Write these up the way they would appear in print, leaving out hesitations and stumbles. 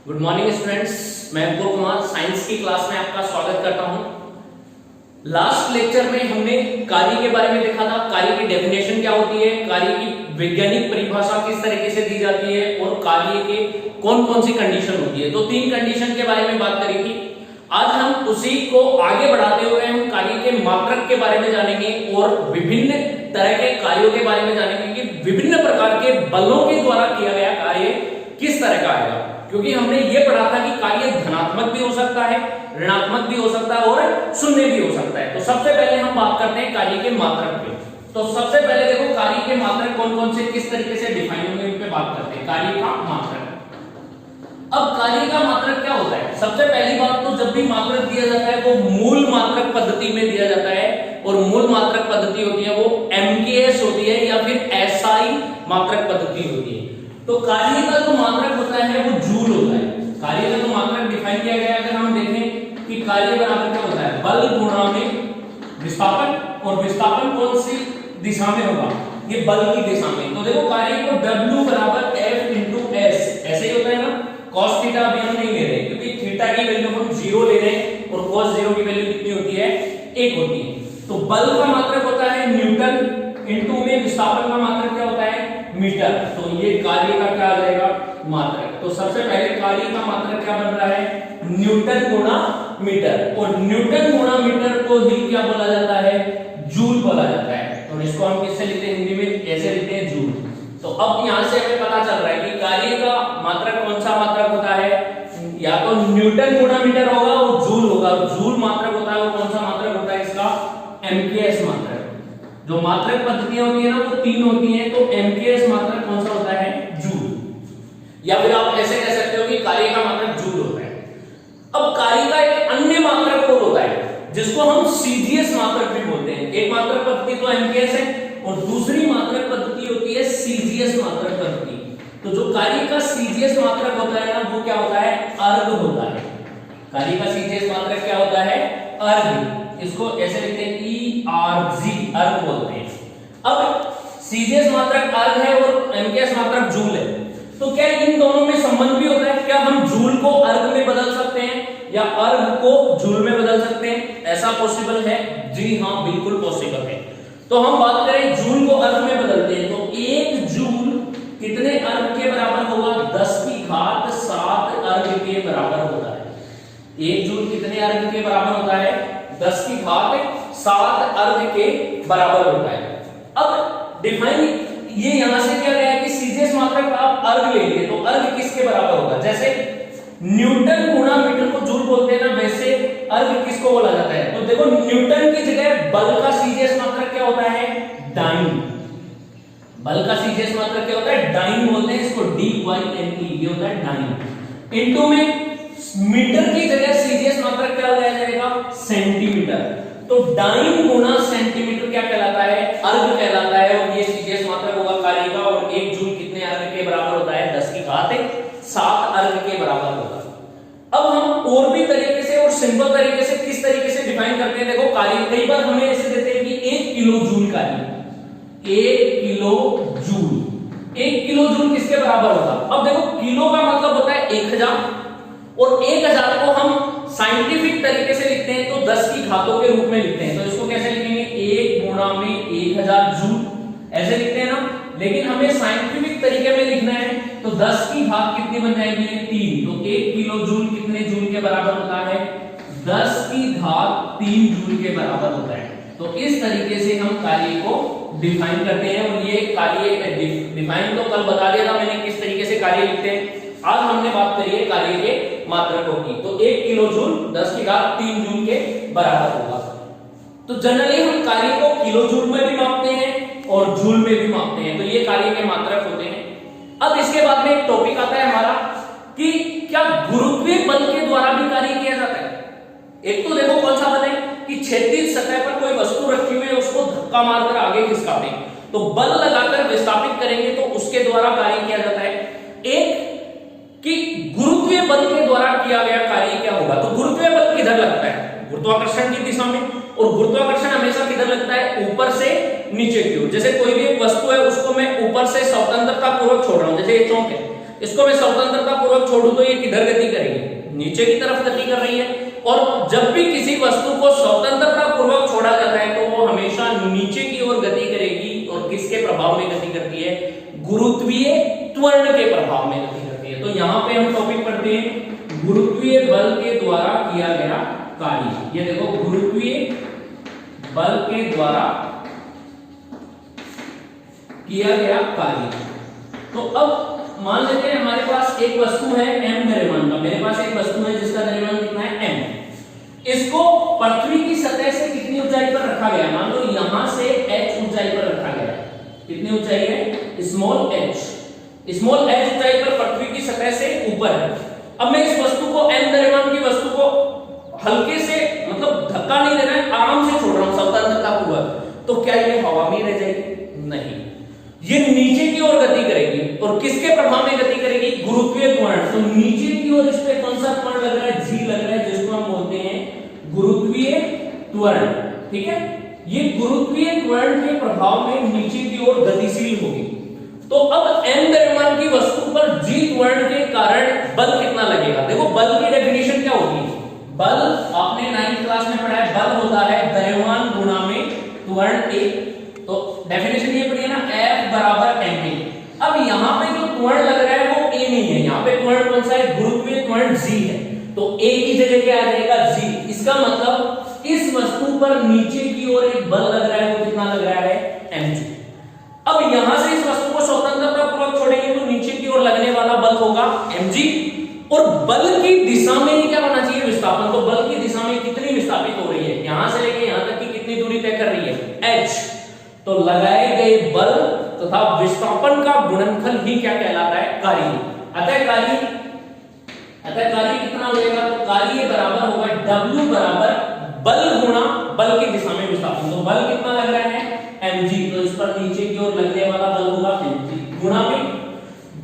Good morning students, मैं अंकुर Kumar science की class में आपका स्वागत करता हूं। लास्ट लेक्चर में हमने कार्य के बारे में देखा था। कार्य की डेफिनेशन क्या होती है, कार्य की वैज्ञानिक परिभाषा किस तरीके से दी जाती है और कार्य के कौन कौन सी कंडीशन होती है। तो 3 कंडीशन के बारे में बात करी थी। आज हम उसी को आगे बढ़ाते हुए हम कार्य के मात्रक के बारे में जानेंगे और विभिन्न तरह के कार्यों के बारे में जानेंगे कि विभिन्न प्रकार के बलों के द्वारा किया गया कार्य किस तरह का आएगा। क्योंकि हमने ये पढ़ा था कि कार्य धनात्मक भी हो सकता है, ऋणात्मक भी हो सकता है और शून्य भी हो सकता है। तो सबसे पहले हम बात करते हैं कार्य के मात्रक पे। तो सबसे पहले देखो कार्य के मात्रक कौन कौन से किस तरीके से डिफाइन होंगे, इन पे बात करते हैं। कार्य का मात्रक। अब कार्य का मात्रक क्या होता है? सबसे पहली बात तो जब भी मात्रक दिया जाता है वो मूल मात्रक पद्धति में दिया जाता है और मूल मात्रक पद्धति होती है वो MKS होती है या फिर SI मात्रक पद्धति होती है। तो कार्य का जो मात्रक होता है वो जूल होता है। कार्य का जो मात्रक डिफाइन किया गया है, अगर हम देखें कि कार्य बराबर क्या होता है, बल गुणा में विस्थापन, और विस्थापन कौन सी दिशा में होगा, ये बल की दिशा में। तो देखो कार्य को W बराबर F into S ऐसे ही होता है ना। cos थीटा अभी हम नहीं ले रहे क्योंकि थीटा की वैल्यू हम 0 ले रहे हैं और cos 0 की वैल्यू कितनी होती है, 1 होती है। तो बल का मात्रक होता है न्यूटन, इनटू में विस्थापन का मात्रक क्या होता है, मीटर। तो ये कार्य का क्या आ जाएगा, मात्रक। तो सबसे पहले कार्य का मात्रक क्या बन रहा है, न्यूटन गुणा मीटर, और न्यूटन गुणा मीटर को ही क्या बोला जाता है, जूल बोला जाता है। तो इसको हम किससे लिखते हैं, हिंदी में ऐसे लिखते हैं, जूल। तो अब यहां से हमें पता चल रहा है कि कार्य का मात्रक कौन सा मात्रक होता है, या तो न्यूटन गुणा मीटर होगा और जूल होगा। जूल मात्रक होता है वो कौन सा मात्रक होता है, इसका MKS मात्रक। जो मात्रक पद्धतियां होती है ना वो 3 होती हैं, तो MKS मात्रक कौन सा होता है, जूल। या फिर आप ऐसे कह सकते हो कि कार्य का मात्रक जूल होता है। अब कार्य का एक अन्य मात्रक और होता है जिसको हम CGS मात्रक भी बोलते हैं। एक मात्रक पद्धति तो MKS है और दूसरी मात्रक पद्धति होती है CGS मात्रक पद्धति। तो जो कार्य का CGS मात्रक होता है ना वो क्या होता है, अर्घ होता है। कार्य का CGS मात्रक क्या होता है, अर्घ। इसको ऐसे लिखते हैं ERG, अर्घ बोलते हैं। अब CGS मात्रक अर्घ है और MKS मात्रक जूल है। तो क्या इन दोनों में संबंध भी होता है? क्या हम जूल को अर्घ में बदल सकते हैं या अर्घ को जूल में बदल सकते हैं? ऐसा पॉसिबल है? जी हाँ, बिल्कुल पॉसिबल है। तो हम बात करें जूल को अर्घ में बदलते हैं तो 1 जूल कितने अर्घ के बराबर होगा, 10 की घात 7 अर्घ के बराबर होता है। 1 जूल कितने अर्घ के बराबर होता है, 10 की घात 7 अर्घ के बराबर होता है। अब डिफाइन ये यहां से क्या गया कि CGS मात्रक आप अर्घ ले लिए तो अर्घ किसके बराबर होगा, जैसे न्यूटन गुणा मीटर को जूल बोलते हैं ना, वैसे अर्घ किसको बोला जाता है। तो देखो न्यूटन की जगह बल का CGS मात्रक क्या होता है, डाइन। बल का CGS मात्रक क्या होता है, डाइन बोलते हैं इसको, DYNE, ये होता है डाइन। इनटू में मीटर की जगह CGS मात्रक क्या हो जाएगा, सेंटीमीटर। तो डाइन गुणा सेंटीमीटर क्या कहलाता है, अर्घ कहलाता है, और ये CGS मात्रक होगा कार्य का। और 1 जूल कितने अर्घ के बराबर होता है, 10 की घात 7 अर्घ के बराबर होगा। अब हम और भी तरीके से और सिंपल तरीके से किस तरीके से डिफाइन करते हैं, देखो कार्य कई बार हमें ऐसे देते हैं कि 1 किलो जूल कार्य, 1 किलो जूल। 1 किलो जूल किसके बराबर होगा। अब देखो किलो का मतलब होता है 1000 और 1000 को हम साइंटिफिक तरीके से लिखते हैं तो 10 की घातों के रूप में लिखते हैं। तो इसको कैसे लिखेंगे, 1 गुणा में 1000 जूल, ऐसे लिखते हैं ना। लेकिन हमें साइंटिफिक तरीके में लिखना है तो 10 की घात कितनी बन जाएगी, 3। तो 1 किलो जूल कितने जूल के बराबर होता है, 10 की घात 3 जूल के बराबर होता है। तो इस तरीके से हम कार्य को डिफाइन करते हैं। और ये कार्य डिफाइन तो कल बता दिया था मैंने किस तरीके से कार्य लिखते हैं। आज हमने बात करी है कार्य के मात्रकों की। तो 1 किलो जूल 10 की घात 3 जूल के बराबर होगा। तो जनरली हम कार्य को किलो जूल में भी मापते हैं और जूल में भी मापते हैं। तो ये कार्य के मात्रक होते हैं। अब इसके बाद में एक टॉपिक आता है हमारा कि क्या गुरुत्वीय बल के द्वारा भी कार्य किया जाता है। एक तो देखो कौन सा बल है कि क्षैतिज सतह पर कोई वस्तु रखी हुई है उसको धक्का मारकर आगे खिसकाते हैं, तो बल लगाकर विस्थापित करेंगे तो उसके द्वारा कार्य किया जाता है। एक कि गुरुत्वीय बल के द्वारा किया गया कार्य क्या होगा। तो गुरुत्वीय बल किधर लगता है, गुरुत्वाकर्षण की दिशा में, और गुरुत्वाकर्षण हमेशा किधर लगता है, ऊपर से नीचे की ओर। जैसे कोई भी एक वस्तु है उसको मैं ऊपर से स्वतंत्रता पूर्वक छोड़ रहा हूं, जैसे ये चौक है, इसको मैं स्वतंत्रता पूर्वक छोड़ू तो ये किधर गति करेगी, नीचे की तरफ गति कर रही है। और जब भी किसी वस्तु को स्वतंत्रता पूर्वक छोड़ा जाता है तो वो हमेशा नीचे की ओर गति करेगी। और किसके प्रभाव में गति करती है, गुरुत्वीय त्वरण के प्रभाव में गति करती है। तो यहाँ पे हम टॉपिक पढ़ते हैं गुरुत्वीय बल के द्वारा किया गया कार्य। ये देखो, गुरुत्वीय बल के द्वारा किया गया कार्य। तो अब मान लेते हैं हमारे पास एक वस्तु है m द्रव्यमान का, मेरे पास एक वस्तु है जिसका द्रव्यमान कितना है m। इसको पृथ्वी की सतह से कितनी ऊंचाई पर रखा गया है, मान लो यहां से h ऊंचाई पर रखा गया है। कितनी ऊंचाई है, स्मॉल h। स्मॉल h ऊंचाई पर पृथ्वी की सतह से ऊपर है। अब मैं इस वस्तु को m द्रव्यमान की वस्तु को हल्के से, मतलब धक्का नहीं देना है, आराम से छोड़ रहा हूं स्वतंत्रता पूर्वक, तो क्या ये हवा में रह जाएगी, नहीं, ये नीचे की ओर गति करेगी। और किसके प्रभाव में गति करेगी, गुरुत्वीय त्वरण। तो नीचे की ओर इस पे कौन सा त्वरण लग रहा है, जी लग रहा है, जिसको हम बोलते हैं गुरुत्वीय त्वरण। ठीक है, ये गुरुत्वीय त्वरण के प्रभाव में नीचे की ओर गतिशील होगी। तो अब m द्रव्यमान की वस्तु पर g त्वरण के कारण बल कितना लगेगा। देखो, बल की डेफिनेशन क्या होती है, बल आपने 9th क्लास में पढ़ा है, बल होता है द्रव्यमान गुणा में त्वरण a। तो डेफिनेशन ये पढ़ी है ना, F बराबर ma। अब यहाँ पे जो त्वरण लग रहा है वो a नहीं है, यहाँ पे त्वरण कौन सा है, गुरुत्वीय त्वरण g है। तो a की जगह क्या आ जाएगा, g। इसका मतलब इस वस्तु पर नीचे की ओर एक बल लग रहा है, वो कितना लग रहा है, mg। अब यहां से इस वस्तु को स्वतंत्रता पूर्वक छोड़ेंगे तो नीचे की ओर लगने वाला बल होगा mg। और बल की दिशा में ही क्या होना चाहिए, विस्थापन। तो बल की दिशा में कितनी विस्थापित हो रही है, यहां से लेके यहां तक की कितनी दूरी तय कर रही है, h। तो लगाए गए बल तथा विस्थापन का गुणनफल ही क्या कहलाता है, कार्य। अतः कार्य कितना हो जाएगा, तो कार्य बराबर होगा W बराबर बल गुणा बल की दिशा में विस्थापन। तो बल कितना लग रहा है, mg। तो इस पर नीचे की ओर लगने वाला बल होगा mg गुणा में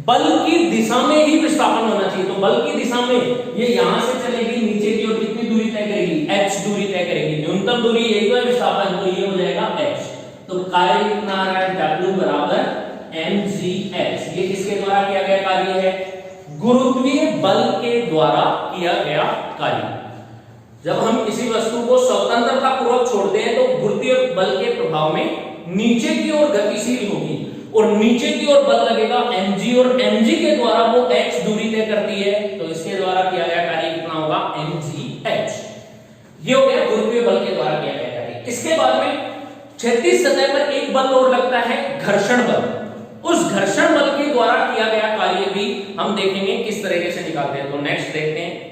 बल की दिशा में ही विस्थापन होना चाहिए। तो बल की दिशा में ये यहां से चलेगी, नीचे की ओर कितनी दूरी तय करेगी, h दूरी तय करेगी। न्यूनतम दूरी यही तो है विस्थापन, तो ये हो जाएगा h। तो कार्य कितना आ रहा है, W बराबर mgh। ये किसके द्वारा किया गया कार्य है, गुरुत्वीय बल के द्वारा किया गया कार्य। जब हम किसी वस्तु को स्वतंत्रता पूर्वक छोड़ते हैं तो गुरुत्वीय बल के प्रभाव में नीचे की ओर गतिशील होगी और नीचे की ओर बल लगेगा mg। और mg के द्वारा वो h दूरी तय करती है, तो इसके द्वारा किया गया कार्य कितना होगा, mgh। ये हो गया गुरुत्वीय बल के द्वारा किया गया कार्य। इसके बाद में क्षैतिज सतह पर एक बल और लगता है, घर्षण बल। उस घर्षण बल के द्वारा किया गया कार्य भी हम देखेंगे किस तरीके से निकालते हैं। तो नेक्स्ट देखते हैं,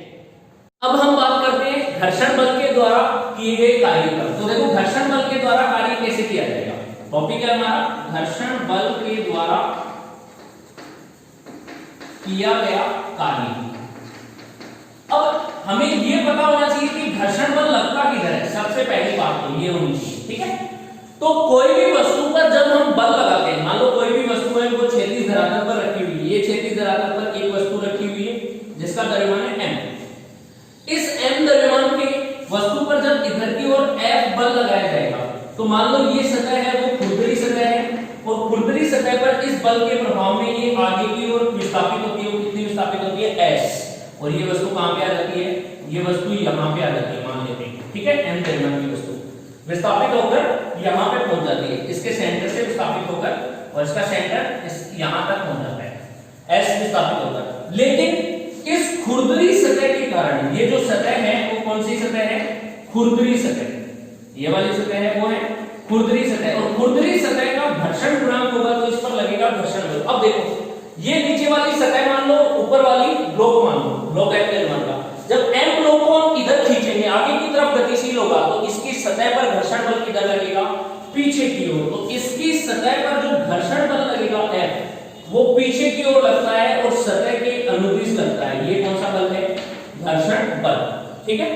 अब हम बात करते हैं घर्षण बल के द्वारा किए गए कार्य पर। तो देखो, घर्षण बल के द्वारा कार्य कैसे किया जाएगा, टॉपिक है हमारा घर्षण बल के द्वारा किया गया कार्य। अब हमें यह पता होना चाहिए कि घर्षण बल लगता किधर है, सबसे पहली बात तो ये होनी चाहिए। ठीक है, तो कोई भी वस्तु पर जब हम बल लगाते हैं, मान लो कोई भी वस्तु है वो क्षैतिज धरातल पर रखी हुई है, ये क्षैतिज धरातल पर एक वस्तु रखी हुई है जिसका द्रव्यमान है m। इस m द्रव्यमान के वस्तु पर जब इधर की ओर F बल लगाया जाएगा, तो मान लो ये सतह है वो खुरदरी सतह है, और खुरदरी सतह पर इस बल के प्रभाव में ये आगे की ओर विस्थापित होती है। वो कितनी विस्थापित होती है, s। और ये वस्तु कहां पे आ जाती है, ये वस्तु यहां पे आ जाती है, मान लेते हैं। ठीक है, m द्रव्यमान की वस्तु विस्थापित होकर यहां पे पहुंच जाती है, इसके सेंटर से विस्थापित होकर, और इसका सेंटर इस यहां तक पहुंच जाता है, s विस्थापित होकर। लेकिन इस खुरदरी सतह के कारण, ये जो सतह है वो कौन सी सतह है, खुरदरी सतह। ये वाली सतह है वो है खुरदरी सतह, और खुरदरी सतह का घर्षण गुणांक होगा तो इस पर लगेगा घर्षण बल। अब देखो, ये नीचे वाली सतह मान लो, ऊपर वाली ब्लॉक मान लो, ब्लॉक m द्रव्यमान का। जब m ब्लॉक को हम इधर खींचेंगे, आगे की तरफ गतिशील होगा, तो इसकी सतह पर घर्षण बल किधर लगेगा, पीछे की ओर। तो इसकी सतह पर जो घर्षण बल लगेगा F, वो पीछे की ओर लगता है और सतह के अनुदिश लगता है। ये कौन सा बल है, घर्षण बल। ठीक है,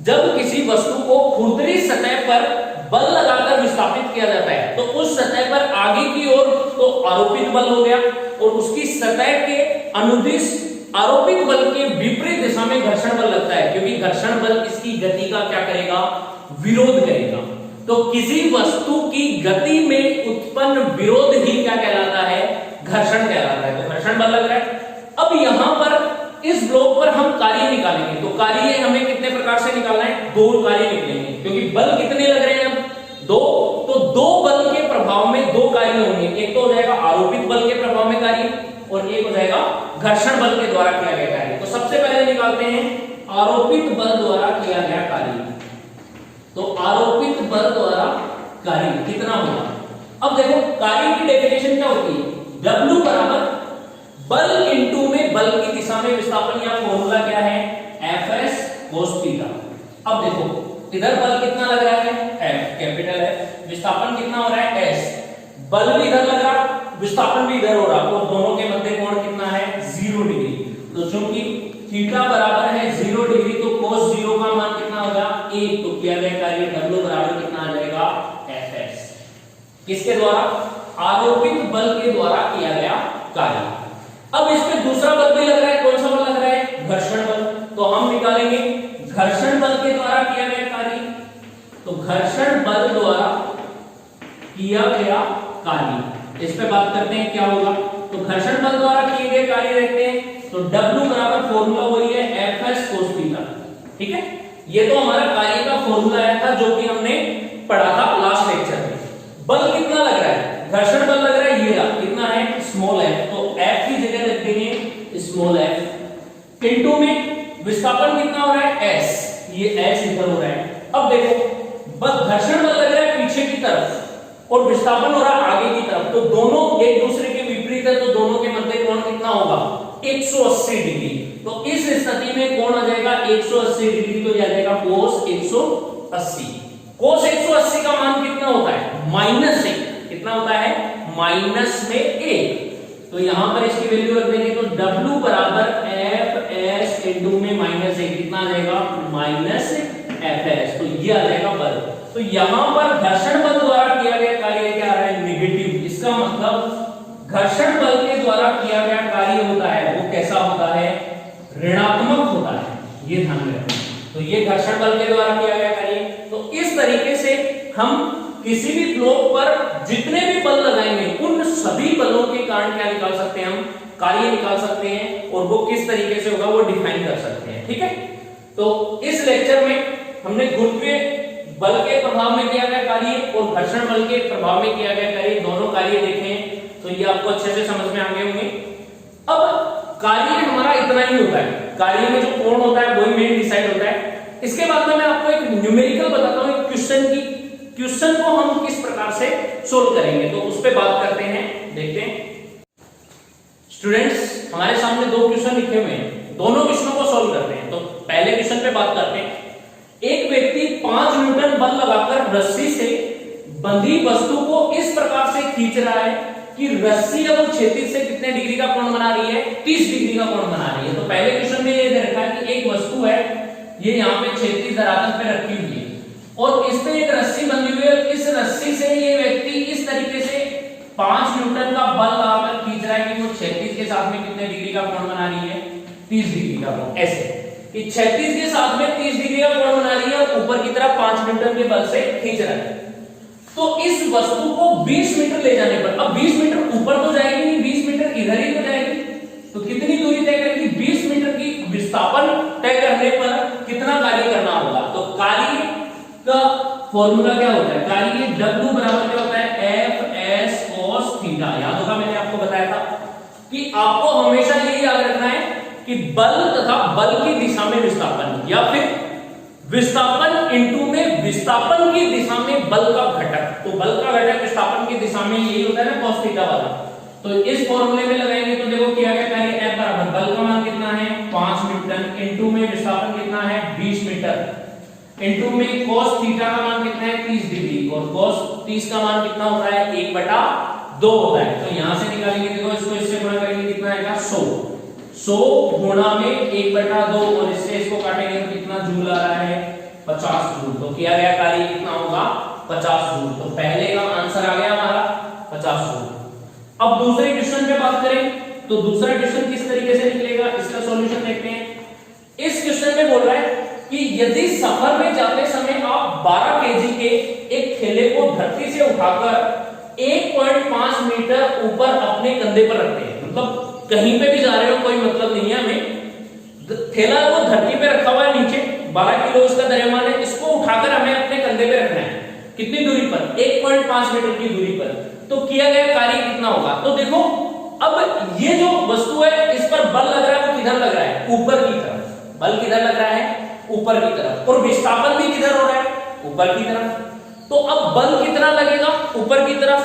जब किसी वस्तु को खुरदरी सतह पर बल लगाकर विस्थापित किया जाता है तो उस सतह पर आगे की ओर तो आरोपित बल हो गया, और उसकी सतह के अनुदिश आरोपित बल के विपरीत दिशा में घर्षण बल लगता है, क्योंकि घर्षण बल इसकी गति का क्या करेगा, विरोध करेगा। तो किसी वस्तु की गति में उत्पन्न विरोध ही क्या कहलाता है, घर्षण कहलाता है, तो घर्षण बल लग रहा है। अब यहां पर इस ब्लॉक पर हम कार्य निकालेंगे, तो कार्य हमें कितने प्रकार से निकालना है, दो कार्य निकलेंगे, क्योंकि बल कितने लग रहे हैं अब, दो, तो दो बल के प्रभाव में दो कार्य होंगे, एक तो हो जाएगा आरोपित बल के प्रभाव में कार्य और एक हो जाएगा घर्षण बल के द्वारा किया गया कार्य। तो सबसे पहले निकालते हैं आरोपित बल द्वारा किया गया कार्य। तो आरोपित बल द्वारा कार्य कितना होगा, अब देखो कार्य की डेफिनेशन क्या होती है, W बराबर बल इनटू में बल की दिशा में विस्थापन, या फॉर्मूला क्या है, Fs cos थीटा। अब देखो इधर बल कितना लग रहा है, F कैपिटल है, विस्थापन कितना हो रहा है S, बल भी इधर लग रहा, विस्थापन भी इधर हो रहा, तो दोनों के मध्य कोण कितना है 0 डिग्री। तो चूंकि थीटा बराबर है 0 डिग्री, तो cos 0 का मान कितना होगा 1, तो किया गया कार्य W बराबर कितना आ जाएगा Fs, किसके द्वारा, आरोपित बल के द्वारा किया गया कार्य। अब इसमें दूसरा बल भी लग रहा है, कौन सा बल लग रहा है, घर्षण बल, तो हम निकालेंगे घर्षण बल के द्वारा किया गया कार्य। तो घर्षण बल द्वारा किया गया कार्य, इस पे बात करते हैं क्या होगा। तो घर्षण बल द्वारा किए गए कार्य देखते हैं, तो W बराबर फॉर्मूला वही है Fs cos थीटा, ठीक है। ये तो हमारा कार्य का फॉर्मूला आया था जो कि हमने पढ़ा था लास्ट लेक्चर में। बल कितना लग रहा है, घर्षण बल लग रहा है, ये कितना है स्मॉल f, तो f की जगह रख देंगे स्मॉल f, इनटू में विस्थापन कितना हो रहा है s, ये s इधर हो रहा है। अब देखो बस घर्षण बल लग रहा है पीछे की तरफ और विस्थापन हो रहा है आगे की तरफ, तो दोनों एक दूसरे के विपरीत है, तो दोनों के मध्य कोण कितना होगा 180 डिग्री। तो इस स्थिति में कोण आ जाएगा 180 डिग्री, तो यह आ जाएगा cos 180। cos 180 का मान कितना होता है -1, कितना होता है -1, तो यहां पर इसकी वैल्यू रख देंगे, तो W बराबर Fs इनटू में -1 कितना आ जाएगा -Fs, तो ये आ जाएगा बल। तो यहां पर घर्षण बल द्वारा किया गया कार्य क्या आ रहा है नेगेटिव, इसका मतलब घर्षण बल के द्वारा किया गया कार्य होता है वो कैसा होता है, ऋणात्मक होता है, ये ध्यान में रखना। तो ये घर्षण बल के द्वारा किया गया कार्य। तो इस तरीके से हम किसी भी ब्लॉक पर जितने भी बल लगाएंगे उन सभी बलों के कारण क्या निकाल सकते हैं, हम कार्य निकाल सकते हैं, और वो किस तरीके से होगा वो डिफाइन कर सकते हैं, ठीक है। तो इस लेक्चर में हमने गुरुत्वीय बल के प्रभाव में किया गया कार्य और घर्षण बल के प्रभाव में किया गया कार्य, दोनों कार्य देखे हैं, तो ये आपको अच्छे से समझ में आ गए होंगे। अब कार्य हमारा इतना ही होता है, कार्य में जो कोण होता है वही मेन डिसाइड होता है। इसके बाद में मैं आपको एक न्यूमेरिकल बताता हूं, एक क्वेश्चन को हम किस प्रकार से सोल्व करेंगे, तो उस पे बात करते हैं, देखते हैं। स्टूडेंट्स हमारे सामने दो क्वेश्चन लिखे हुए हैं, दोनों क्वेश्चनों को सोल्व करते हैं। तो पहले क्वेश्चन पे बात करते हैं। एक व्यक्ति 5 न्यूटन बल लगाकर रस्सी से बंधी वस्तु को इस प्रकार से खींच रहा है कि रस्सी अब क्षैतिज से कितने डिग्री का कोण बना रही है, 30 डिग्री का कोण बना रही है। तो पहले क्वेश्चन में ये दे रखा है कि एक वस्तु है, ये यहाँ पे क्षैतिज धरातल पे रखी हुई है और इस पे एक रस्सी बंधी हुई है, इस रस्सी से ये व्यक्ति इस तरीके से 5 न्यूटन का बल लगाकर खींच रहा है कि वो क्षैतिज के साथ में कितने डिग्री का कोण बना रही है, 30 डिग्री का कोण। ऐसे कि क्षैतिज के साथ में 30 डिग्री का कोण बना रही है और ऊपर की तरफ 5 न्यूटन के बल से खींच रहा है। तो इस वस्तु को 20 मीटर ले जाने पर, अब 20 मीटर ऊपर तो जाएगी नहीं, 20 मीटर इधर ही तो जाएगी, तो कितनी दूरी तय करेगी, 20 मीटर की विस्थापन तय करने पर कितना कार्य करना होगा। तो कार्य का फॉर्मूला क्या होता है, कार्य W बराबर क्या होता है Fs cos थीटा। याद होगा मैंने आपको बताया था कि आपको हमेशा ये याद रखना है कि बल तथा बल की दिशा में विस्थापन, या फिर विस्थापन इनटू में विस्थापन की दिशा में बल का घटक। तो बल का घटक विस्थापन की दिशा में यही होता है ना cos थीटा वाला। तो इस फॉर्मूले में लगाएंगे तो देखो क्या क्या कार्य F बराबर बल का मान कितना है 5 न्यूटन इनटू में विस्थापन कितना है 20 मीटर इनटू में cos थीटा का मान कितना है 30 डिग्री और cos 30 का मान कितना होता है 1/2 होता है। तो यहां से निकालेंगे, देखो इसको इससे गुणा करेंगे कितना आएगा 100 गुणा में 1/2 और इससे इसको काटेंगे तो कितना जूल आ रहा है 50 जूल। तो किया गया कार्य कितना होगा 50 जूल। तो पहले का आंसर आ गया हमारा 50 जूल। अब दूसरे क्वेश्चन पे बात करें तो दूसरा क्वेश्चन किस तरीके से निकलेगा, इसका सॉल्यूशन देखते हैं। इस क्वेश्चन में बोल रहा है कि यदि सफर में जाते समय आप 12 केजी के एक थैले को धरती से उठाकर 1.5 मीटर ऊपर अपने कंधे पर रखते हैं। मतलब कहीं पे भी जा रहे हो कोई मतलब नहीं है, हमें थैला वो धरती पे रखा हुआ है नीचे, 12 किलो इसका द्रव्यमान है, इसको उठाकर हमें अपने कंधे पे रखना है। कितनी दूरी पर? 1.5 मीटर की दूरी पर। तो किया गया कार्य कितना होगा? तो देखो अब ये जो वस्तु है इस पर बल लग रहा है, वो किधर लग रहा है? ऊपर की तरफ। बल किधर लग रहा है? ऊपर की तरफ। और विस्थापन भी किधर हो रहा है? ऊपर की तरफ। तो अब बल कितना लगेगा? ऊपर की तरफ।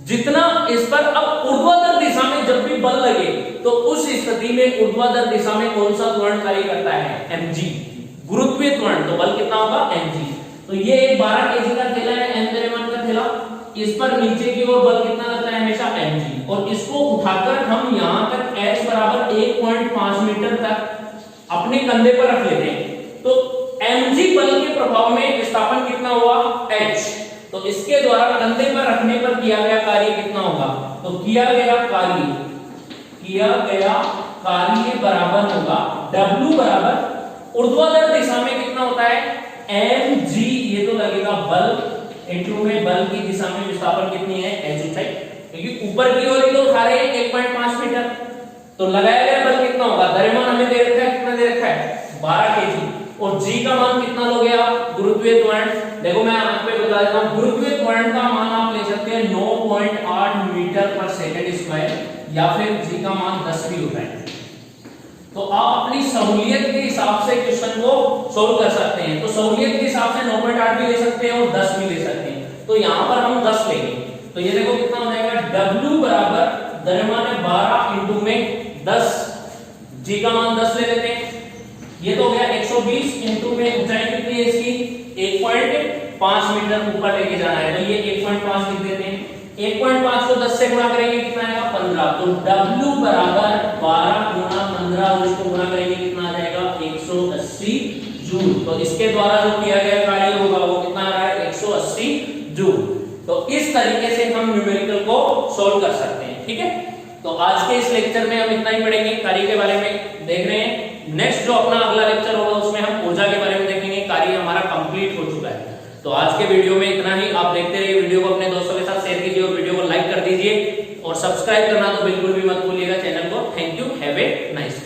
जितना इस पर अब ऊर्ध्वाधर दिशा में जब भी बल लगे तो उस स्थिति में ऊर्ध्वाधर दिशा में कौन सा त्वरण कार्य करता है? mg, गुरुत्वीय त्वरण। तो बल कितना होगा? mg। तो ये एक 12 केजी का थैला है, m द्रव्यमान का थैला, इस पर नीचे की ओर बल कितना लगता है? हमेशा mg। और इसको उठाकर हम यहां तक h बराबर 1.5 मीटर तक अपने कंधे पर रख लेते हैं। तो mg बल के प्रभाव में विस्थापन कितना हुआ? h। तो इसके द्वारा कंधे पर रखने पर किया गया कार्य कितना होगा? तो किया गया कार्य बराबर होगा w बराबर ऊर्ध्वाधर दिशा में कितना होता है? mg, ये तो लगेगा बल इंटू में बल की दिशा में विस्थापन कितनी है? h ऊंचाई, क्योंकि ऊपर की ओर ही तो उठा रहे हैं 1.5 मीटर। तो लगाया गया बल कितना होगा? द्रव्यमान हमें दे रखा है, कितना दे रखा है? 12 केजी। और g का मान कितना लोगे आप? गुरुत्वीय त्वरण। देखो मैं आप पे बता देता हूं, गुरुत्वीय त्वरण का मान आप ले सकते हैं 9.8 मीटर पर सेकंड स्क्वायर, या फिर g का मान 10 भी होता है। तो आप अपनी सहूलियत के हिसाब से क्वेश्चन को सोल्व कर सकते हैं। तो सहूलियत के हिसाब से 9.8 भी ले सकते हैं और 10 भी ले सकते हैं। तो यहां पर हम 10 लेंगे। तो ये देखो कितना हो जाएगा? w बराबर द्रव्यमान है 12 इंटू में 10, g का मान 10 ले लेते हैं। ये तो हो गया 120 इंटू में ऊंचाई कितनी है इसकी? 1.5 मीटर ऊपर लेके जाना है। तो ये 1.5 लिख देते हैं। 1.5 को 10 से गुणा करेंगे कितना आएगा? 15। तो w बराबर 12 गुणा 15 और इसको गुणा करेंगे कितना आ जाएगा? 180 जूल। तो इसके द्वारा जो किया गया कार्य होगा वो कितना आ रहा है? 180 जूल। तो इस तरीके से हम न्यूमेरिकल को सोल्व कर सकते हैं। ठीक है, तो आज के इस लेक्चर में हम इतना ही पढ़ेंगे। कार्य के बारे में देख रहे हैं। नेक्स्ट जो अपना अगला लेक्चर होगा उसमें हम ऊर्जा के बारे में देखेंगे। कार्य हमारा कंप्लीट हो चुका है। तो आज के वीडियो में इतना ही। आप देखते रहिए वीडियो को, अपने दोस्तों के साथ शेयर कीजिए और वीडियो को लाइक कर दीजिए और सब्सक्राइब करना तो बिल्कुल भी मत भूलिएगा चैनल को। Thank you, have a nice day.